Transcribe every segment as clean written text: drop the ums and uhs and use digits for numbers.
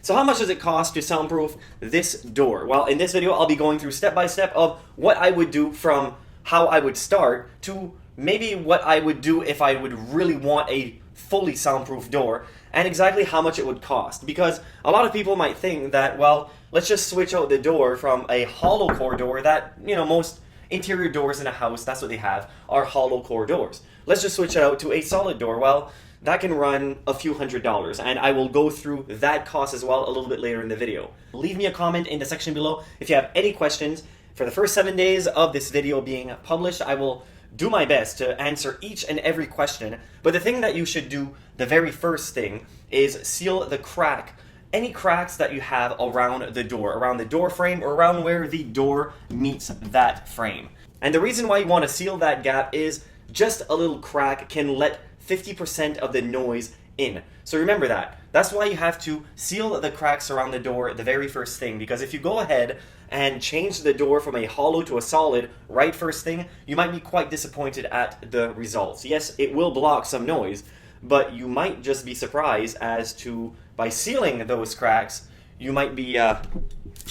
So how much does it cost to soundproof this door? Well, in this video, I'll be going through step by step of what I would do from how I would start to maybe what I would do if I would really want a fully soundproof door, and exactly how much it would cost. Because a lot of people might think that, well, let's just switch out the door from a hollow core door that, most interior doors in a house, that's what they have, are hollow core doors. Let's just switch it out to a solid door. Well, that can run a few $100s, and I will go through that cost as well a little bit later in the video. Leave me a comment in the section below if you have any questions. For the first 7 days of this video being published, I will do my best to answer each and every question. But the thing that you should do, the very first thing, is seal the crack. Any cracks that you have around the door frame, or around where the door meets that frame. And the reason why you want to seal that gap is just a little crack can let 50% of the noise in. So remember that. That's why you have to seal the cracks around the door the very first thing, because if you go ahead and change the door from a hollow to a solid right first thing, you might be quite disappointed at the results. Yes, it will block some noise, but you might just be surprised as to, by sealing those cracks, you might be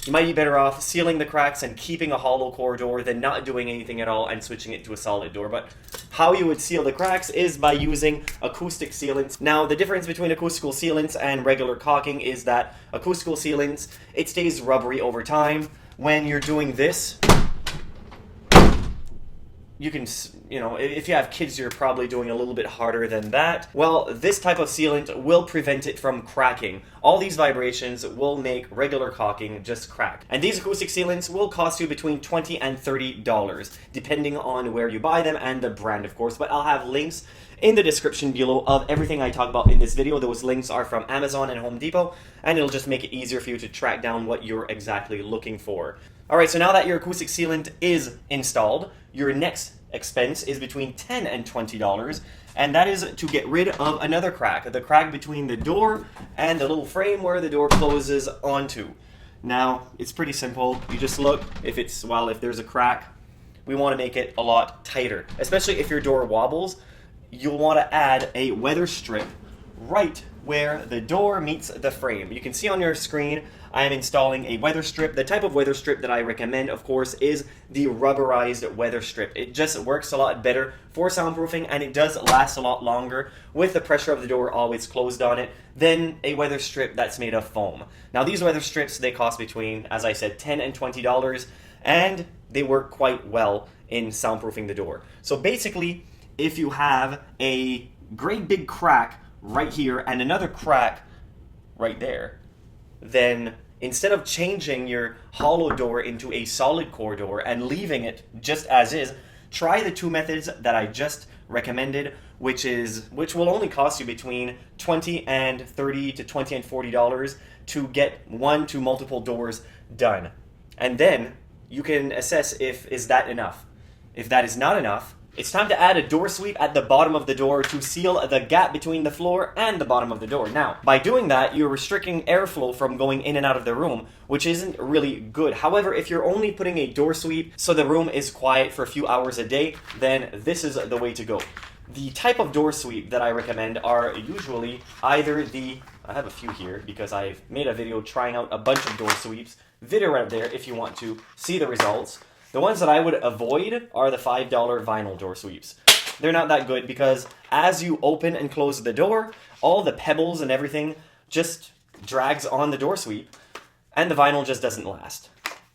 better off sealing the cracks and keeping a hollow core door than not doing anything at all and switching it to a solid door. But how you would seal the cracks is by using acoustic sealants. Now, the difference between acoustical sealants and regular caulking is that acoustical sealants, it stays rubbery over time. When you're doing this, you can, if you have kids, you're probably doing a little bit harder than that. Well, this type of sealant will prevent it from cracking. All these vibrations will make regular caulking just crack. And these acoustic sealants will cost you between $20 and $30, depending on where you buy them and the brand, of course. But I'll have links in the description below of everything I talk about in this video. Those links are from Amazon and Home Depot, and it'll just make it easier for you to track down what you're exactly looking for. Alright, so now that your acoustic sealant is installed, your next expense is between $10 and $20, and that is to get rid of another crack, the crack between the door and the little frame where the door closes onto. Now, it's pretty simple. You just look, if there's a crack, we want to make it a lot tighter. Especially if your door wobbles, you'll want to add a weather strip right where the door meets the frame. You can see on your screen, I am installing a weather strip. The type of weather strip that I recommend, of course, is the rubberized weather strip. It just works a lot better for soundproofing, and it does last a lot longer with the pressure of the door always closed on it than a weather strip that's made of foam. Now, these weather strips, they cost between, as I said, $10 and $20, and they work quite well in soundproofing the door. So basically, if you have a great big crack right here and another crack right there, then instead of changing your hollow door into a solid core door and leaving it just as is, try the two methods that I just recommended, which will only cost you between $20 and $30 to $20 and $40 to get one to multiple doors done. And then you can assess is that enough. If that is not enough, it's time to add a door sweep at the bottom of the door to seal the gap between the floor and the bottom of the door. Now, by doing that, you're restricting airflow from going in and out of the room, which isn't really good. However, if you're only putting a door sweep so the room is quiet for a few hours a day, then this is the way to go. The type of door sweep that I recommend are usually either I have a few here because I've made a video trying out a bunch of door sweeps. Video right there if you want to see the results. The ones that I would avoid are the $5 vinyl door sweeps. They're not that good because as you open and close the door, all the pebbles and everything just drags on the door sweep, and the vinyl just doesn't last.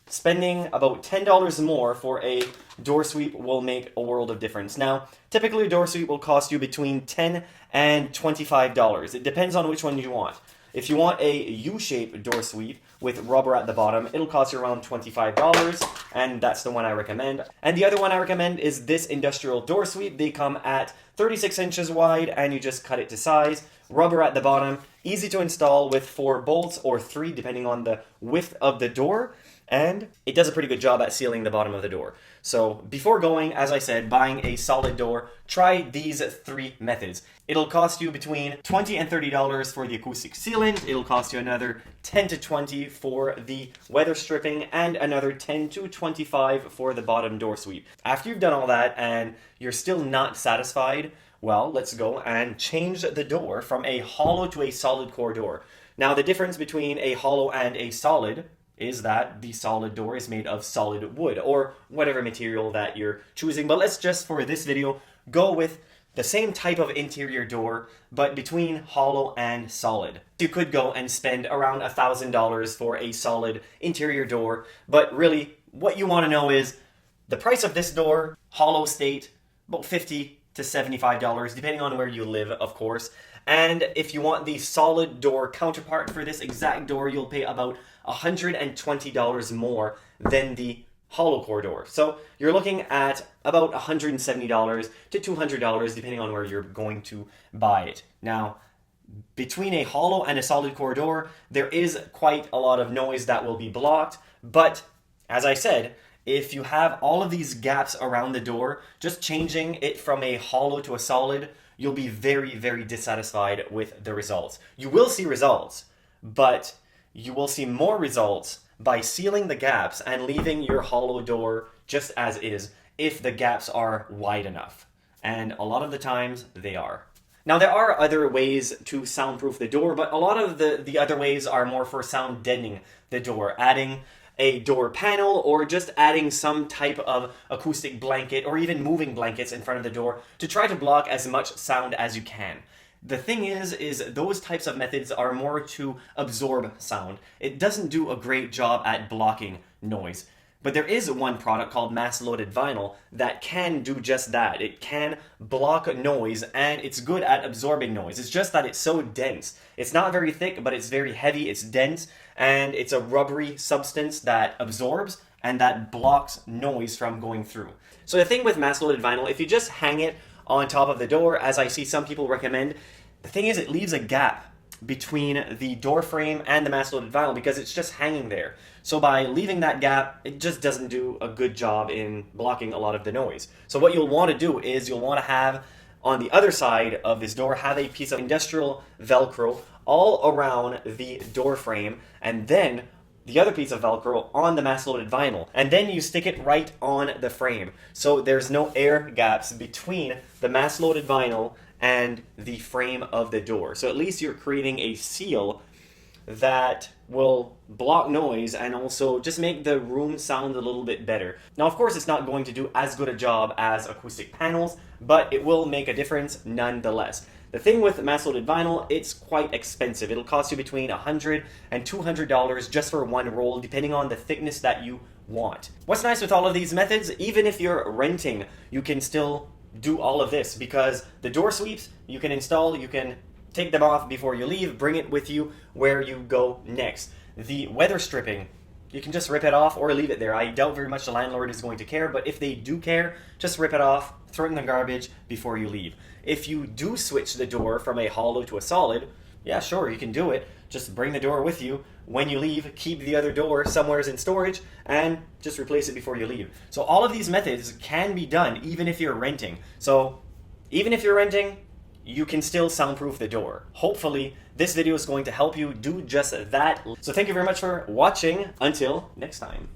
Spending about $10 more for a door sweep will make a world of difference. Now, typically a door sweep will cost you between $10 and $25. It depends on which one you want. If you want a U-shaped door sweep with rubber at the bottom, it'll cost you around $25, and that's the one I recommend. And the other one I recommend is this industrial door sweep. They come at 36 inches wide, and you just cut it to size. Rubber at the bottom, easy to install with 4 bolts or 3 depending on the width of the door, and it does a pretty good job at sealing the bottom of the door. So before going, as I said, buying a solid door, try these 3 methods. It'll cost you between $20 and $30 for the acoustic sealant. It'll cost you another $10 to $20 for the weather stripping, and another $10 to $25 for the bottom door sweep. After you've done all that and you're still not satisfied, well, let's go and change the door from a hollow to a solid core door. Now, the difference between a hollow and a solid is that the solid door is made of solid wood, or whatever material that you're choosing. But let's just, for this video, go with the same type of interior door, but between hollow and solid. You could go and spend around $1,000 for a solid interior door, but really, what you want to know is the price of this door, hollow state, about $50 to $75, depending on where you live, of course. And if you want the solid door counterpart for this exact door, you'll pay about $120 more than the hollow core door. So you're looking at about $170 to $200, depending on where you're going to buy it. Now, between a hollow and a solid core door, there is quite a lot of noise that will be blocked, but as I said, if you have all of these gaps around the door, just changing it from a hollow to a solid, you'll be very, very dissatisfied with the results. You will see results, but you will see more results by sealing the gaps and leaving your hollow door just as is if the gaps are wide enough. And a lot of the times, they are. Now, there are other ways to soundproof the door, but a lot of the other ways are more for sound deadening the door, adding a door panel, or just adding some type of acoustic blanket or even moving blankets in front of the door to try to block as much sound as you can. The thing is those types of methods are more to absorb sound. It doesn't do a great job at blocking noise. But there is one product called mass-loaded vinyl that can do just that. It can block noise, and it's good at absorbing noise. It's just that it's so dense. It's not very thick, but it's very heavy, it's dense, and it's a rubbery substance that absorbs and that blocks noise from going through. So the thing with mass-loaded vinyl, if you just hang it on top of the door, as I see some people recommend, the thing is it leaves a gap between the door frame and the mass-loaded vinyl because it's just hanging there. So by leaving that gap, it just doesn't do a good job in blocking a lot of the noise. So what you'll want to do is you'll want to have, on the other side of this door, have a piece of industrial Velcro all around the door frame, and then the other piece of Velcro on the mass-loaded vinyl. And then you stick it right on the frame. So there's no air gaps between the mass-loaded vinyl and the frame of the door. So at least you're creating a seal that will block noise and also just make the room sound a little bit better. Now, of course, it's not going to do as good a job as acoustic panels, but it will make a difference nonetheless. The thing with mass-loaded vinyl, it's quite expensive. It'll cost you between $100 and $200 just for one roll, depending on the thickness that you want. What's nice with all of these methods, even if you're renting, you can still do all of this because the door sweeps you can install, you can take them off before you leave, bring it with you where you go next. The weather stripping, you can just rip it off or leave it there. I doubt very much the landlord is going to care, but if they do care, just rip it off, throw it in the garbage before you leave. If you do switch the door from a hollow to a solid, yeah, sure, you can do it. Just bring the door with you. When you leave, keep the other door somewhere in storage and just replace it before you leave. So all of these methods can be done even if you're renting. So even if you're renting, you can still soundproof the door. Hopefully, this video is going to help you do just that. So thank you very much for watching. Until next time.